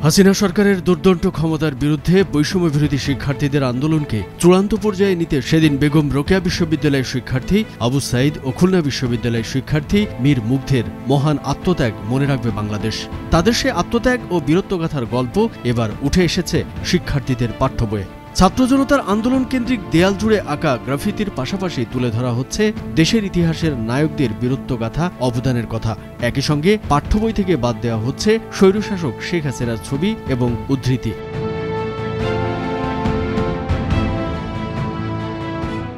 হাসিনা সরকারের দুর্দণ্ড ক্ষমতার বিরুদ্ধে বৈষম্য বিরোধী শিক্ষার্থীদের আন্দোলনকে চূড়ান্ত পর্যায়ে নিতে সেদিন বেগম রোকেয়া বিশ্ববিদ্যালয়ের শিক্ষার্থী আবু সাঈদ ও খুলনা বিশ্ববিদ্যালয়ের শিক্ষার্থী মীর মুগ্ধের মহান আত্মত্যাগ মনে রাখবে বাংলাদেশ। তাদের সে আত্মত্যাগ ও বীরত্বগাথার গল্প এবার উঠে এসেছে শিক্ষার্থীদের পাঠ্য বইয়ে। ছাত্র জনতার আন্দোলন কেন্দ্রিক দেয়াল জুড়ে আঁকা গ্রাফিতির পাশাপাশি তুলে ধরা হচ্ছে দেশের ইতিহাসের নায়কদের বীরত্বগাথা, অবদানের কথা। একই সঙ্গে পাঠ্য বই থেকে বাদ দেওয়া হচ্ছে স্বৈরশাসক শেখ হাসিনার ছবি এবং উদ্ধৃতি।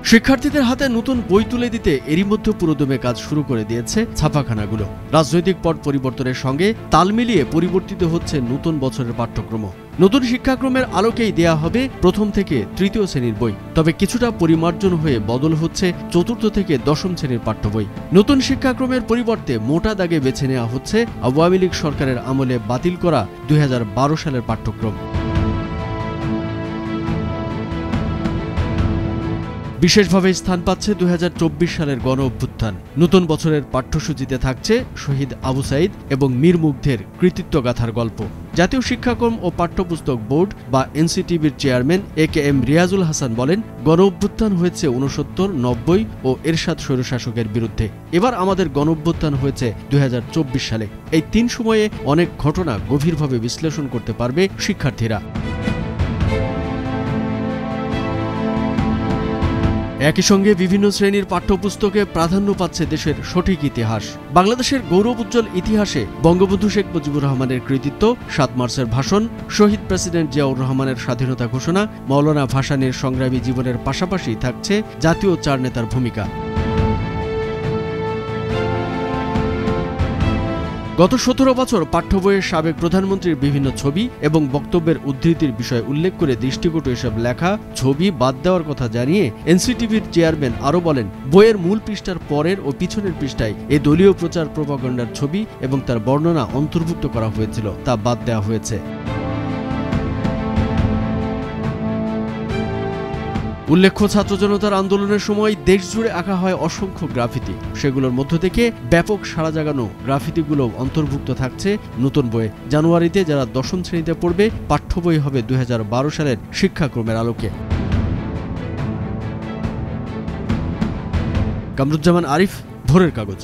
শিক্ষার্থীদের হাতে নতুন বই তুলে দিতে এরই মধ্যে পুরোদমে কাজ শুরু করে দিয়েছে ছাপাখানাগুলো। রাজনৈতিক পট পরিবর্তনের সঙ্গে তাল মিলিয়ে পরিবর্তিত হচ্ছে নতুন বছরের পাঠ্যক্রম। নতুন শিক্ষাক্রমের আলোকেই দেয়া হবে প্রথম থেকে তৃতীয় শ্রেণীর বই। তবে কিছুটা পরিমার্জন হয়ে বদল হচ্ছে চতুর্থ থেকে দশম শ্রেণীর পাঠ্য বই। নতুন শিক্ষাক্রমের পরিবর্তে মোটা দাগে বেছে নেওয়া হচ্ছে আওয়ামী লীগ সরকারের আমলে বাতিল করা 2012 সালের পাঠ্যক্রম। বিশেষভাবে স্থান পাচ্ছে 2024 সালের গণ অভ্যুত্থান। নতুন বছরের পাঠ্যসূচিতে থাকছে শহীদ আবু সাঈদ এবং মীর মুগ্ধের কৃতিত্বগাথার গল্প। জাতীয় শিক্ষাক্রম ও পাঠ্যপুস্তক বোর্ড বা এনসিটিবির চেয়ারম্যান AKM রিয়াজুল হাসান বলেন, গণ অভ্যুত্থান হয়েছে 69, 90 ও এরশাদ স্বৈরশাসকের বিরুদ্ধে। এবার আমাদের গণ অভ্যুত্থান হয়েছে 2024 সালে। এই 3 সময়ে অনেক ঘটনা গভীরভাবে বিশ্লেষণ করতে পারবে শিক্ষার্থীরা। একই সঙ্গে বিভিন্ন শ্রেণীর পাঠ্যপুস্তকে প্রাধান্য পাচ্ছে দেশের সঠিক ইতিহাস। বাংলাদেশের গৌরব উজ্জ্বল ইতিহাসে বঙ্গবন্ধু শেখ মুজিবুর রহমানের কৃতিত্ব, 7 মার্চের ভাষণ, শহীদ প্রেসিডেন্ট জিয়াউর রহমানের স্বাধীনতা ঘোষণা, মাওলানা ভাসানীর সংগ্রামী জীবনের পাশাপাশি থাকছে জাতীয় 4 নেতার ভূমিকা। গত 17 বছর পাঠ্য বইয়ের সাবেক প্রধানমন্ত্রীর বিভিন্ন ছবি এবং বক্তব্যের উদ্ধৃতির বিষয় উল্লেখ করে দৃষ্টিকটু এসব লেখা, ছবি বাদ দেওয়ার কথা জানিয়ে এনসিটিভির চেয়ারম্যান আরও বলেন, বইয়ের মূল পৃষ্ঠার পরের ও পিছনের পৃষ্ঠায় এই দলীয় প্রচার প্রোপাগান্ডার ছবি এবং তার বর্ণনা অন্তর্ভুক্ত করা হয়েছিল, তা বাদ দেওয়া হয়েছে। উল্লেখ্য, ছাত্র জনতার আন্দোলনের সময় দেশ জুড়ে আঁকা হয় অসংখ্য গ্রাফিতি। সেগুলোর মধ্য থেকে ব্যাপক সাড়া জাগানো গ্রাফিতিগুলো অন্তর্ভুক্ত থাকছে নতুন বইয়ে। জানুয়ারিতে যারা 10ম শ্রেণীতে পড়বে, পাঠ্য বই হবে 2012 সালের শিক্ষাক্রমের আলোকে। কামরুজ্জামান আরিফ, ভোরের কাগজ।